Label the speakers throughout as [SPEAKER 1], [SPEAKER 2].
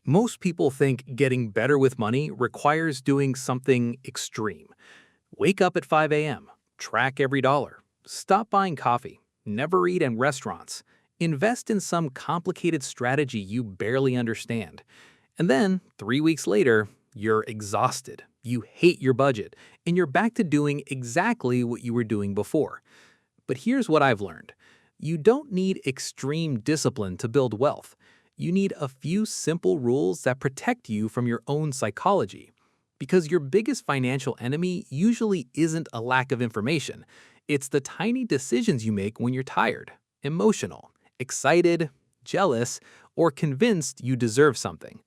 [SPEAKER 1] Most people think getting better with money requires doing something extreme. Wake up at 5 a.m., track every dollar, stop buying coffee, never eat in restaurants, invest in some complicated strategy you barely understand. And then, 3 weeks later, you're exhausted, you hate your budget, and you're back to doing exactly what you were doing before. But here's what I've learned. You don't need extreme discipline to build wealth. You need a few simple rules that protect you from your own psychology. Because your biggest financial enemy usually isn't a lack of information. It's the tiny decisions you make when you're tired, emotional, excited, jealous, or convinced you deserve something.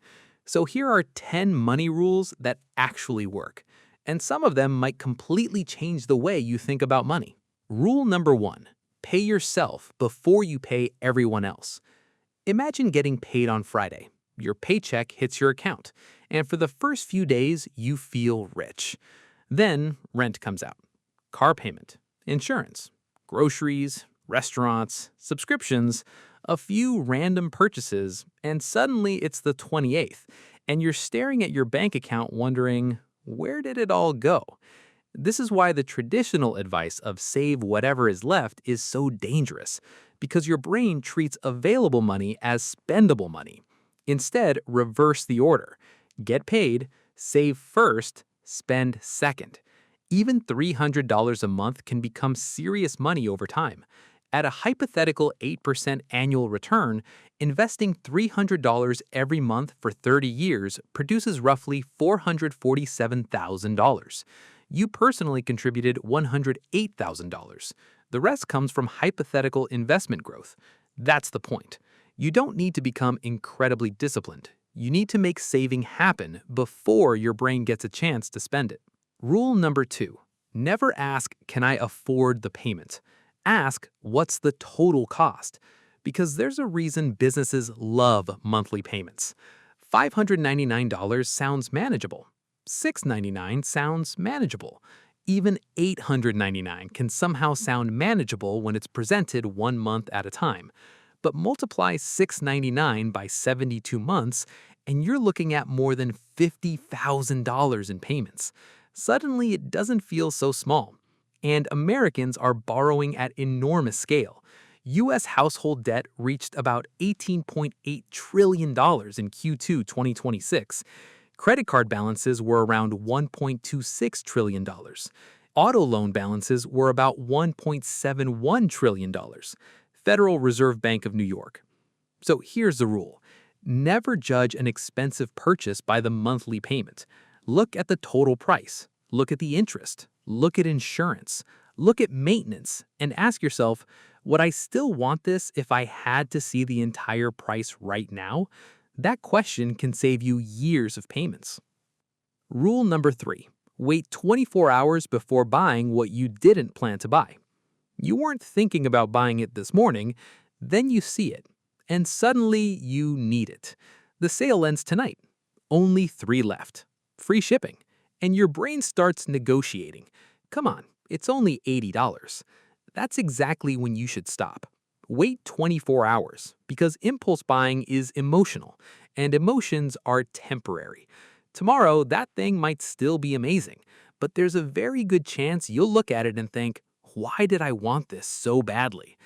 [SPEAKER 1] So here are 10 money rules that actually work. And some of them might completely change the way you think about money. Rule number 1. Pay yourself before you pay everyone else. Imagine getting paid on Friday. Your paycheck hits your account, and for the first few days, you feel rich. Then rent comes out, car payment, insurance, groceries, restaurants, subscriptions, a few random purchases, and suddenly it's the 28th, and you're staring at your bank account wondering, where did it all go? This is why the traditional advice of save whatever is left is so dangerous, because your brain treats available money as spendable money. Instead, reverse the order. Get paid, save first, spend second. Even $300 a month can become serious money over time. At a hypothetical 8% annual return, investing $300 every month for 30 years produces roughly $447,000. You personally contributed $108,000. The rest comes from hypothetical investment growth. That's the point. You don't need to become incredibly disciplined. You need to make saving happen before your brain gets a chance to spend it. Rule number 2. Never ask, can I afford the payment? Ask, what's the total cost? Because there's a reason businesses love monthly payments. $599 sounds manageable. $699 sounds manageable. Even $899 can somehow sound manageable when it's presented 1 month at a time. But multiply $699 by 72 months, and you're looking at more than $50,000 in payments. Suddenly, it doesn't feel so small. And Americans are borrowing at enormous scale. U.S. household debt reached about $18.8 trillion in Q2 2026. Credit card balances were around $1.26 trillion. Auto loan balances were about $1.71 trillion. Federal Reserve Bank of New York. So here's the rule. Never judge an expensive purchase by the monthly payment. Look at the total price. Look at the interest. Look at insurance. Look at maintenance and ask yourself, would I still want this if I had to see the entire price right now? That question can save you years of payments. Rule number 3. Wait 24 hours before buying what you didn't plan to buy. You weren't thinking about buying it this morning, then you see it, and suddenly you need it. The sale ends tonight. Only 3 left. Free shipping. And your brain starts negotiating. Come on, it's only $80. That's exactly when you should stop. Wait 24 hours, because impulse buying is emotional, and emotions are temporary. Tomorrow, that thing might still be amazing, but there's a very good chance you'll look at it and think, why did I want this so badly?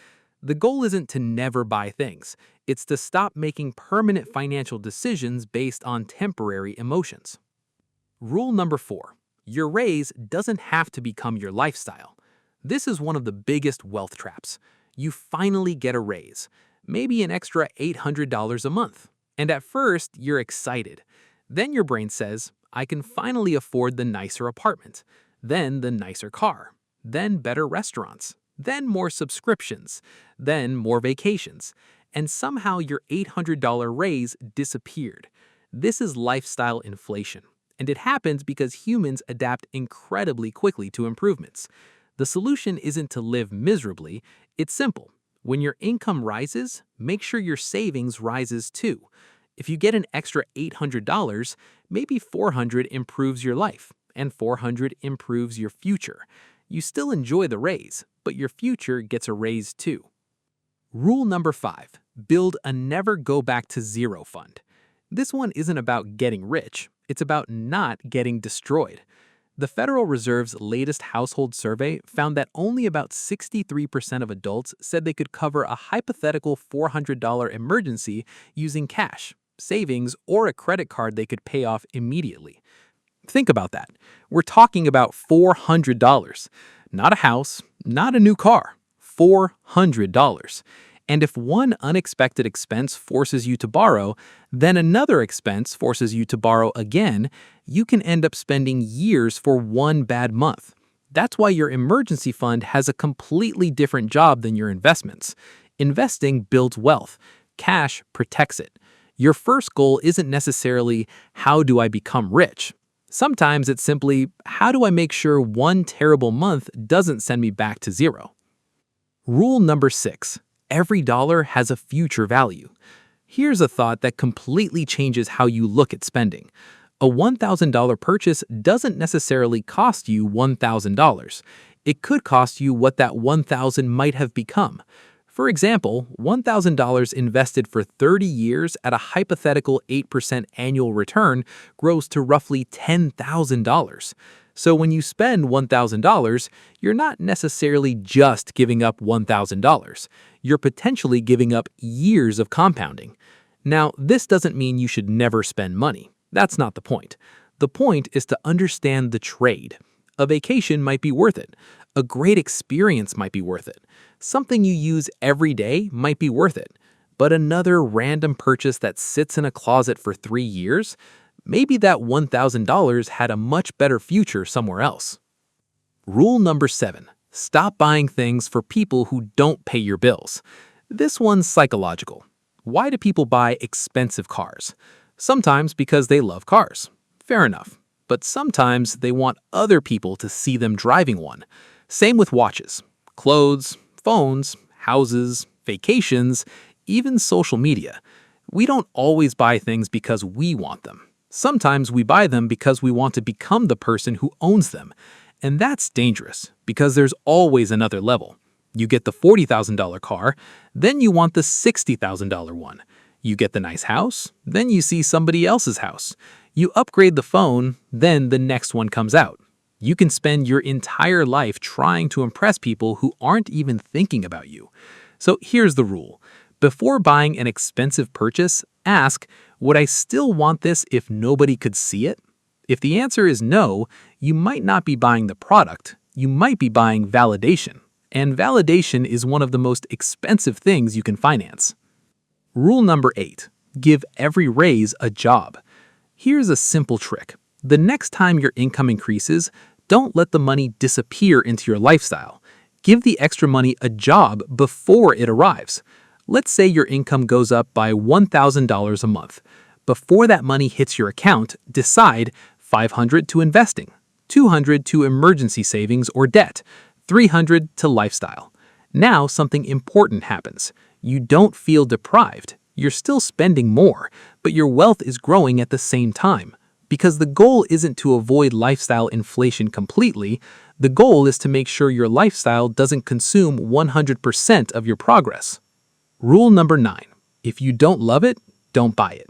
[SPEAKER 1] The goal isn't to never buy things. It's to stop making permanent financial decisions based on temporary emotions. Rule number 4. Your raise doesn't have to become your lifestyle. This is one of the biggest wealth traps. You finally get a raise, maybe an extra $800 a month. And at first, you're excited. Then your brain says, I can finally afford the nicer apartment, then the nicer car, then better restaurants, then more subscriptions, then more vacations. And somehow your $800 raise disappeared. This is lifestyle inflation. And it happens because humans adapt incredibly quickly to improvements. The solution isn't to live miserably, it's simple. When your income rises, make sure your savings rises too. If you get an extra $800, maybe $400 improves your life, and $400 improves your future. You still enjoy the raise, but your future gets a raise too. Rule number 5. Build a never go back to zero fund. This one isn't about getting rich, it's about not getting destroyed. The Federal Reserve's latest household survey found that only about 63% of adults said they could cover a hypothetical $400 emergency using cash, savings, or a credit card they could pay off immediately. Think about that. We're talking about $400. Not a house, not a new car. $400. And if one unexpected expense forces you to borrow, then another expense forces you to borrow again, you can end up spending years for one bad month. That's why your emergency fund has a completely different job than your investments. Investing builds wealth. Cash protects it. Your first goal isn't necessarily, how do I become rich? Sometimes it's simply, how do I make sure one terrible month doesn't send me back to zero? Rule number 6. Every dollar has a future value. Here's a thought that completely changes how you look at spending. A $1,000 purchase doesn't necessarily cost you $1,000. It could cost you what that $1,000 might have become. For example, $1,000 invested for 30 years at a hypothetical 8% annual return grows to roughly $10,000. So when you spend $1,000, you're not necessarily just giving up $1,000. You're potentially giving up years of compounding. Now, this doesn't mean you should never spend money. That's not the point. The point is to understand the trade. A vacation might be worth it. A great experience might be worth it. Something you use every day might be worth it. But another random purchase that sits in a closet for 3 years, maybe that $1,000 had a much better future somewhere else. Rule number 7. Stop buying things for people who don't pay your bills. This one's psychological. Why do people buy expensive cars? Sometimes because they love cars. Fair enough. But sometimes they want other people to see them driving one. Same with watches, clothes, phones, houses, vacations, even social media. We don't always buy things because we want them. Sometimes we buy them because we want to become the person who owns them. And that's dangerous because there's always another level. You get the $40,000 car, then you want the $60,000 one. You get the nice house, then you see somebody else's house. You upgrade the phone, then the next one comes out. You can spend your entire life trying to impress people who aren't even thinking about you. So here's the rule. Before buying an expensive purchase, ask, would I still want this if nobody could see it? If the answer is no, you might not be buying the product, you might be buying validation. And validation is one of the most expensive things you can finance. Rule number 8. Give every raise a job. Here's a simple trick. The next time your income increases, don't let the money disappear into your lifestyle. Give the extra money a job before it arrives. Let's say your income goes up by $1,000 a month. Before that money hits your account, decide $500 to investing, $200 to emergency savings or debt, $300 to lifestyle. Now something important happens. You don't feel deprived. You're still spending more, but your wealth is growing at the same time. Because the goal isn't to avoid lifestyle inflation completely, the goal is to make sure your lifestyle doesn't consume 100% of your progress. Rule number 9. If you don't love it, don't buy it.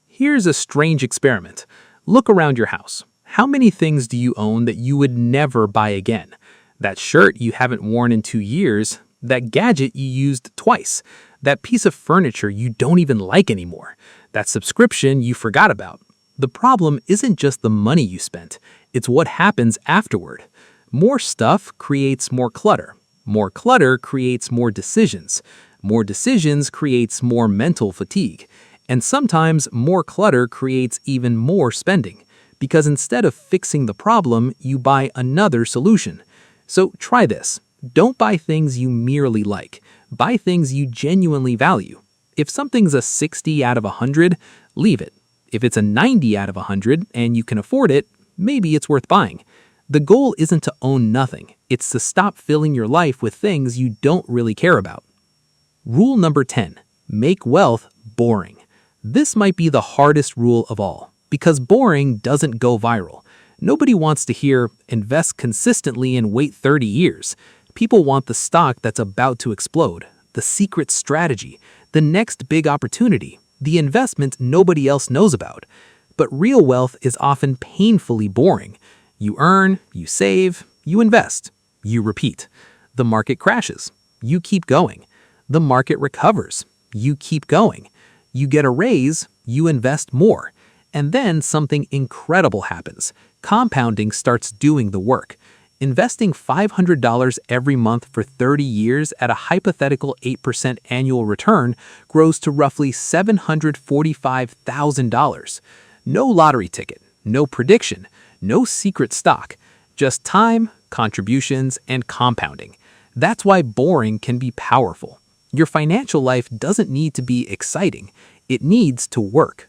[SPEAKER 1] Here's a strange experiment. Look around your house. How many things do you own that you would never buy again? That shirt you haven't worn in 2 years, that gadget you used twice, that piece of furniture you don't even like anymore, that subscription you forgot about. The problem isn't just the money you spent, it's what happens afterward. More stuff creates more clutter. More clutter creates more decisions. More decisions creates more mental fatigue. And sometimes more clutter creates even more spending, because instead of fixing the problem, you buy another solution. So try this. Don't buy things you merely like. Buy things you genuinely value. If something's a 60 out of 100, leave it. If it's a 90 out of 100 and you can afford it, maybe it's worth buying. The goal isn't to own nothing. It's to stop filling your life with things you don't really care about. Rule number 10. Make wealth boring. This might be the hardest rule of all, because boring doesn't go viral. Nobody wants to hear, invest consistently and wait 30 years. People want the stock that's about to explode, the secret strategy, the next big opportunity. the investments nobody else knows about. But real wealth is often painfully boring. You earn, you save, you invest, you repeat. The market crashes. You keep going. The market recovers. You keep going. You get a raise, you invest more. And then something incredible happens. Compounding starts doing the work. Investing $500 every month for 30 years at a hypothetical 8% annual return grows to roughly $745,000. No lottery ticket, no prediction, no secret stock, just time, contributions, and compounding. That's why boring can be powerful. Your financial life doesn't need to be exciting. It needs to work.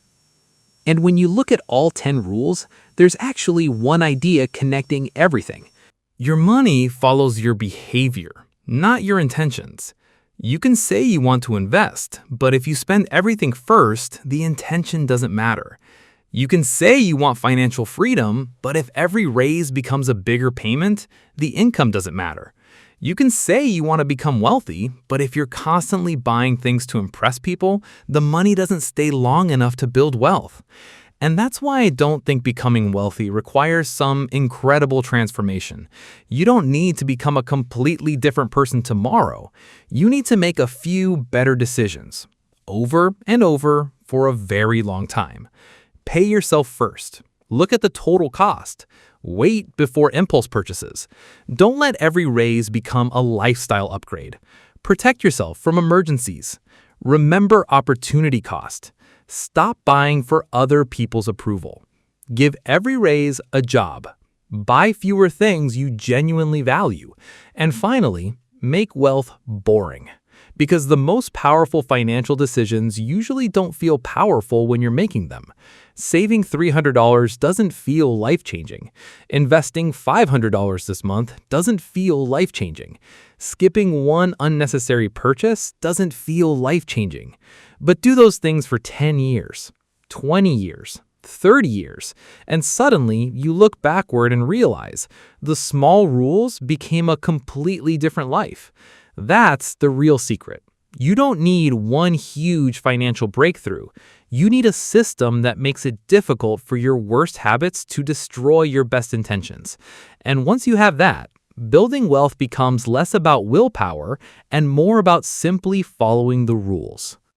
[SPEAKER 1] And when you look at all 10 rules, there's actually one idea connecting everything. Your money follows your behavior, not your intentions. You can say you want to invest, but if you spend everything first, the intention doesn't matter. You can say you want financial freedom, but if every raise becomes a bigger payment, the income doesn't matter. You can say you want to become wealthy, but if you're constantly buying things to impress people, the money doesn't stay long enough to build wealth. And that's why I don't think becoming wealthy requires some incredible transformation. You don't need to become a completely different person tomorrow. You need to make a few better decisions, over and over for a very long time. Pay yourself first. Look at the total cost. Wait before impulse purchases. Don't let every raise become a lifestyle upgrade. Protect yourself from emergencies. Remember opportunity cost. Stop buying for other people's approval. Give every raise a job. Buy fewer things you genuinely value. And finally, make wealth boring. Because the most powerful financial decisions usually don't feel powerful when you're making them. Saving $300 doesn't feel life-changing. Investing $500 this month doesn't feel life-changing. Skipping one unnecessary purchase doesn't feel life-changing. But do those things for 10 years, 20 years, 30 years, and suddenly you look backward and realize the small rules became a completely different life. That's the real secret. You don't need one huge financial breakthrough. You need a system that makes it difficult for your worst habits to destroy your best intentions. And once you have that, building wealth becomes less about willpower and more about simply following the rules.